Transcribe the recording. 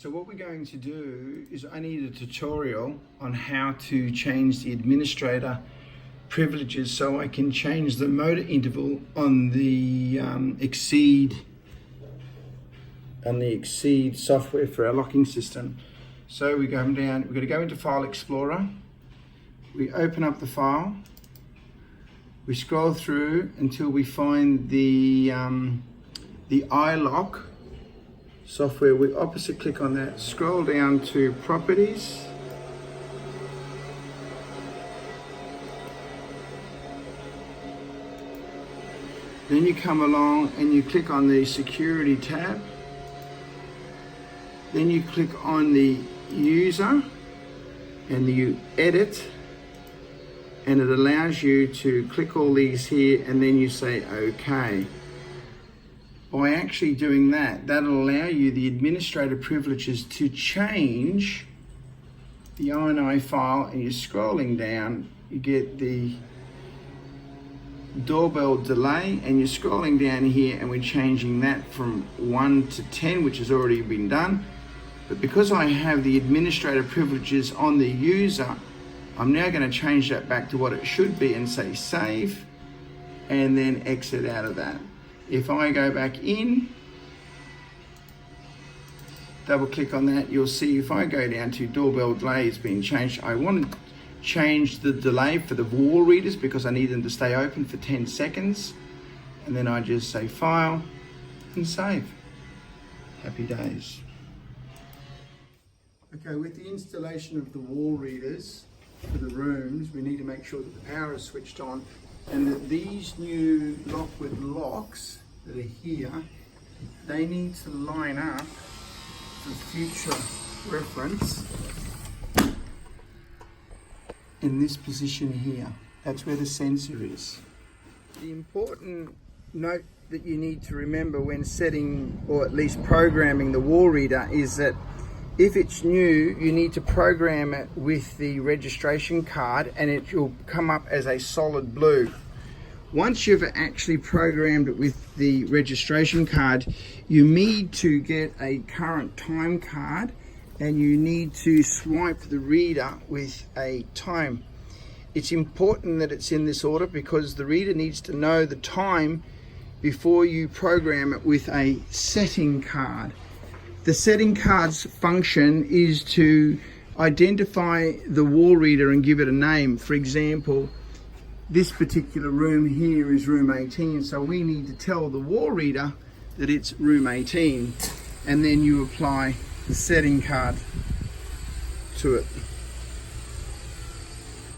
So what we're going to do is I need a tutorial on how to change the administrator privileges so I can change the motor interval on the Exceed software for our locking system. So we go down, we're going to go into File Explorer, we open up the file, we scroll through until we find the iLock software. We opposite click on that, scroll down to Properties, then you come along and you click on the Security tab, then you click on the User and you edit, and it allows you to click all these here and then you say OK. By actually doing that, that'll allow you the administrator privileges to change the INI file, and you're scrolling down, you get the doorbell delay, and you're scrolling down here and we're changing that from 1 to 10, which has already been done. But because I have the administrator privileges on the user, I'm now going to change that back to what it should be and say save, and then exit out of that. If I go back in, double click on that, you'll see if I go down to doorbell delay, it's been changed. I want to change the delay for the wall readers because I need them to stay open for 10 seconds. And then I just say file and save. Happy days. Okay, with the installation of the wall readers for the rooms, we need to make sure that the power is switched on, and that these new Lockwood locks that are here, they need to line up for future reference in this position here. That's where the sensor is. The important note that you need to remember when setting, or at least programming, the wall reader is that if it's new, you need to program it with the registration card, and it will come up as a solid blue. Once you've actually programmed it with the registration card, you need to get a current time card, and you need to swipe the reader with a time. It's important that it's in this order because the reader needs to know the time before you program it with a setting card. The setting card's function is to identify the wall reader and give it a name. For example, this particular room here is room 18, so we need to tell the wall reader that it's room 18, and then you apply the setting card to it.